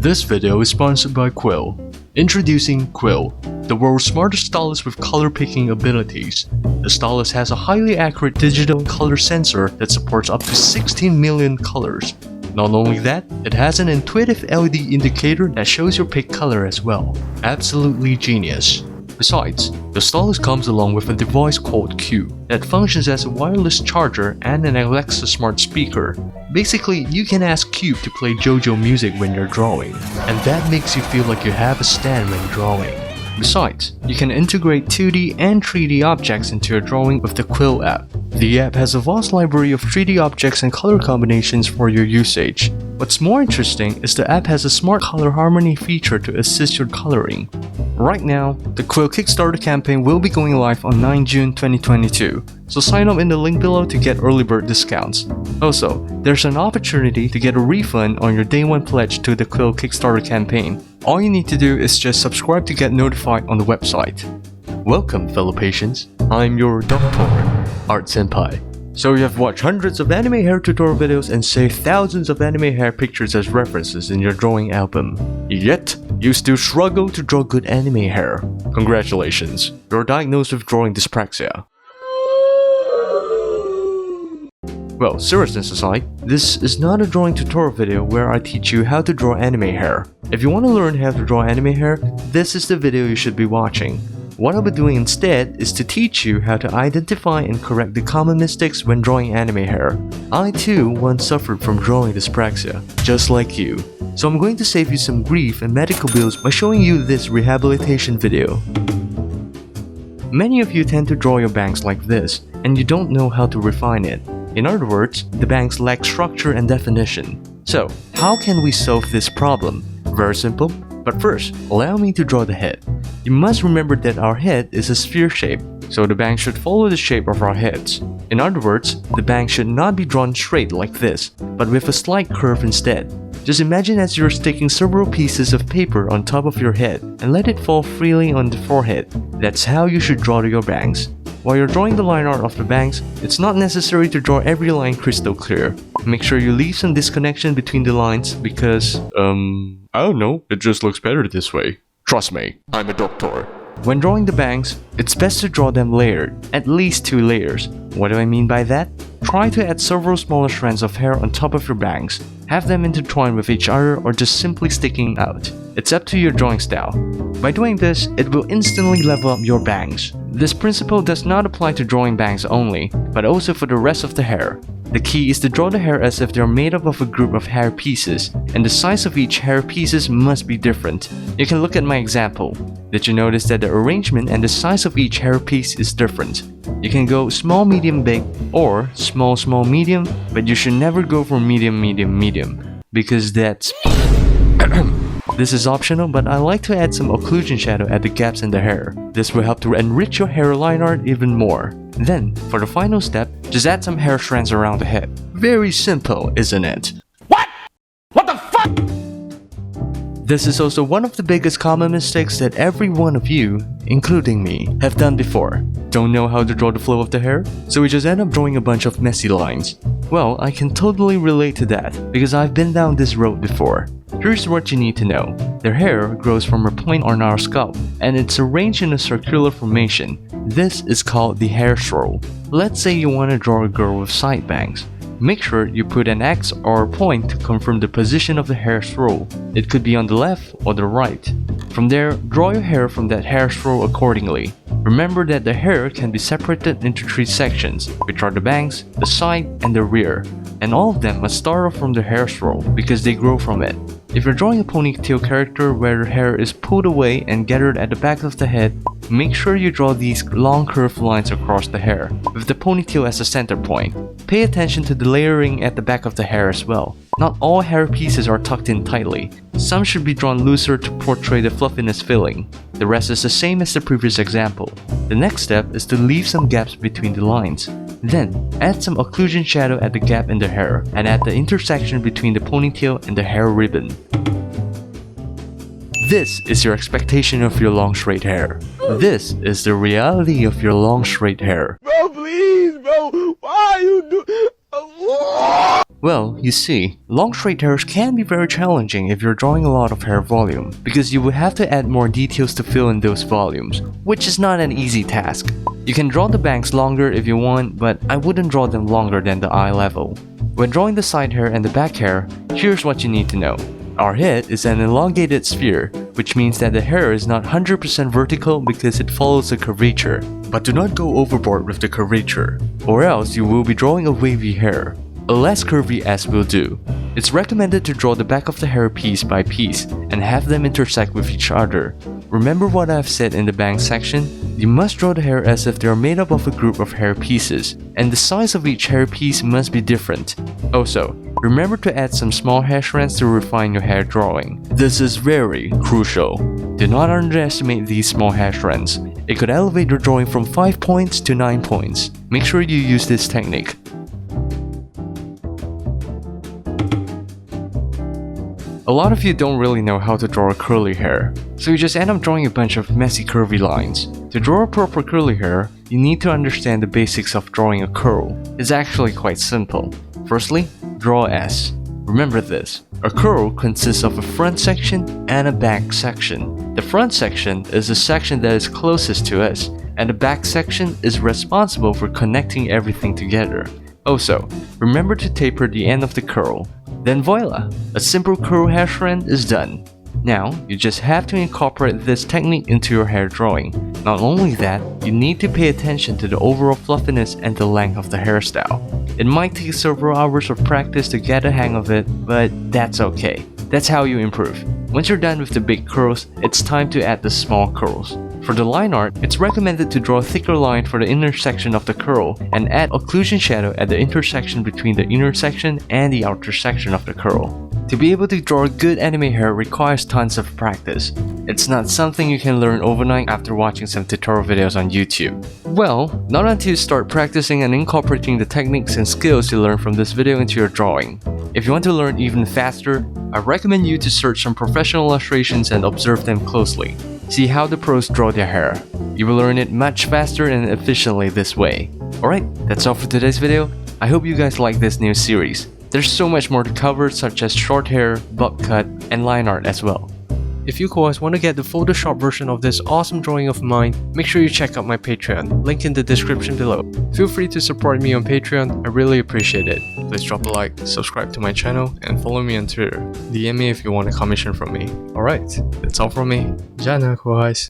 This video is sponsored by Quill. Introducing Quill, the world's smartest stylus with color picking abilities. The stylus has a highly accurate digital color sensor that supports up to 16 million colors. Not only that, it has an intuitive LED indicator that shows your pick color as well. Absolutely genius. Besides, the stylus comes along with a device called Q that functions as a wireless charger and an Alexa smart speaker. Basically, you can ask Q to play JoJo music when you're drawing, and that makes you feel like you have a stand when drawing. Besides, you can integrate 2D and 3D objects into your drawing with the Quill app. The app has a vast library of 3D objects and color combinations for your usage. What's more interesting is the app has a smart color harmony feature to assist your coloring. Right now, the Quill Kickstarter campaign will be going live on 9 June 2022, so sign up in the link below to get early bird discounts. Also, there's an opportunity to get a refund on your day one pledge to the Quill Kickstarter campaign. All you need to do is just subscribe to get notified on the website. Welcome, fellow patients. I'm your doctor, Art Senpai. So you have watched hundreds of anime hair tutorial videos and saved thousands of anime hair pictures as references in your drawing album. Yet, you still struggle to draw good anime hair. Congratulations, you're diagnosed with drawing dyspraxia. Well, seriousness aside, this is not a drawing tutorial video where I teach you how to draw anime hair. If you want to learn how to draw anime hair, this is the video you should be watching. What I'll be doing instead is to teach you how to identify and correct the common mistakes when drawing anime hair. I too once suffered from drawing dyspraxia, just like you. So I'm going to save you some grief and medical bills by showing you this rehabilitation video. Many of you tend to draw your bangs like this, and you don't know how to refine it. In other words, the bangs lack structure and definition. So, how can we solve this problem? Very simple. But first, allow me to draw the head. You must remember that our head is a sphere shape, so the bang should follow the shape of our heads. In other words, the bang should not be drawn straight like this, but with a slight curve instead. Just imagine as you're sticking several pieces of paper on top of your head and let it fall freely on the forehead. That's how you should draw your bangs. While you're drawing the line art of the bangs, it's not necessary to draw every line crystal clear. Make sure you leave some disconnection between the lines because, I don't know, it just looks better this way. Trust me, I'm a doctor. When drawing the bangs, it's best to draw them layered, at least 2 layers. What do I mean by that? Try to add several smaller strands of hair on top of your bangs. Have them intertwined with each other or just simply sticking out. It's up to your drawing style. By doing this, it will instantly level up your bangs. This principle does not apply to drawing bangs only, but also for the rest of the hair. The key is to draw the hair as if they are made up of a group of hair pieces, and the size of each hair pieces must be different. You can look at my example. Did you notice that the arrangement and the size of each hair piece is different? You can go small, medium, big, or small, small, medium, but you should never go for medium, medium, medium, because that's... This is optional, but I like to add some occlusion shadow at the gaps in the hair. This will help to enrich your hair line art even more. Then, for the final step, just add some hair strands around the head. Very simple, isn't it? What? What the fuck? This is also one of the biggest common mistakes that every one of you, including me, have done before. Don't know how to draw the flow of the hair? So we just end up drawing a bunch of messy lines. Well, I can totally relate to that, because I've been down this road before. Here's what you need to know. Their hair grows from a point on our scalp, and it's arranged in a circular formation. This is called the hair swirl. Let's say you want to draw a girl with side bangs. Make sure you put an X or a point to confirm the position of the hair swirl. It could be on the left or the right. From there, draw your hair from that hair swirl accordingly. Remember that the hair can be separated into 3 sections, which are the bangs, the side, and the rear. And all of them must start off from the hair swirl because they grow from it. If you're drawing a ponytail character where the hair is pulled away and gathered at the back of the head, make sure you draw these long curved lines across the hair, with the ponytail as a center point. Pay attention to the layering at the back of the hair as well. Not all hair pieces are tucked in tightly. Some should be drawn looser to portray the fluffiness feeling. The rest is the same as the previous example. The next step is to leave some gaps between the lines. Then, add some occlusion shadow at the gap in the hair and at the intersection between the ponytail and the hair ribbon. This is your expectation of your long straight hair. This is the reality of your long straight hair. Bro, please, bro. Why are you do? Well, you see, long straight hairs can be very challenging if you're drawing a lot of hair volume, because you would have to add more details to fill in those volumes, which is not an easy task. You can draw the bangs longer if you want, but I wouldn't draw them longer than the eye level. When drawing the side hair and the back hair, here's what you need to know. Our head is an elongated sphere, which means that the hair is not 100% vertical because it follows a curvature. But do not go overboard with the curvature, or else you will be drawing a wavy hair. A less curvy S will do. It's recommended to draw the back of the hair piece by piece and have them intersect with each other. Remember what I've said in the bang section? You must draw the hair as if they are made up of a group of hair pieces, and the size of each hair piece must be different. Also, remember to add some small hair strands to refine your hair drawing. This is very crucial. Do not underestimate these small hair strands. It could elevate your drawing from 5 points to 9 points. Make sure you use this technique. A lot of you don't really know how to draw curly hair, so you just end up drawing a bunch of messy curvy lines. To draw a proper curly hair, you need to understand the basics of drawing a curl. It's actually quite simple. Firstly, draw S. Remember this, a curl consists of a front section and a back section. The front section is the section that is closest to us, and the back section is responsible for connecting everything together. Also, remember to taper the end of the curl. Then voila! A simple curl hair strand is done. Now, you just have to incorporate this technique into your hair drawing. Not only that, you need to pay attention to the overall fluffiness and the length of the hairstyle. It might take several hours of practice to get a hang of it, but that's okay. That's how you improve. Once you're done with the big curls, it's time to add the small curls. For the line art, it's recommended to draw a thicker line for the inner section of the curl and add occlusion shadow at the intersection between the inner section and the outer section of the curl. To be able to draw a good anime hair requires tons of practice. It's not something you can learn overnight after watching some tutorial videos on YouTube. Well, not until you start practicing and incorporating the techniques and skills you learn from this video into your drawing. If you want to learn even faster, I recommend you to search some professional illustrations and observe them closely. See how the pros draw their hair. You will learn it much faster and efficiently this way. Alright, that's all for today's video. I hope you guys like this new series. There's so much more to cover, such as short hair, bob cut, and line art as well. If you guys want to get the Photoshop version of this awesome drawing of mine, make sure you check out my Patreon, link in the description below. Feel free to support me on Patreon, I really appreciate it. Please drop a like, subscribe to my channel, and follow me on Twitter. DM me if you want a commission from me. Alright, that's all from me. Jana, guys.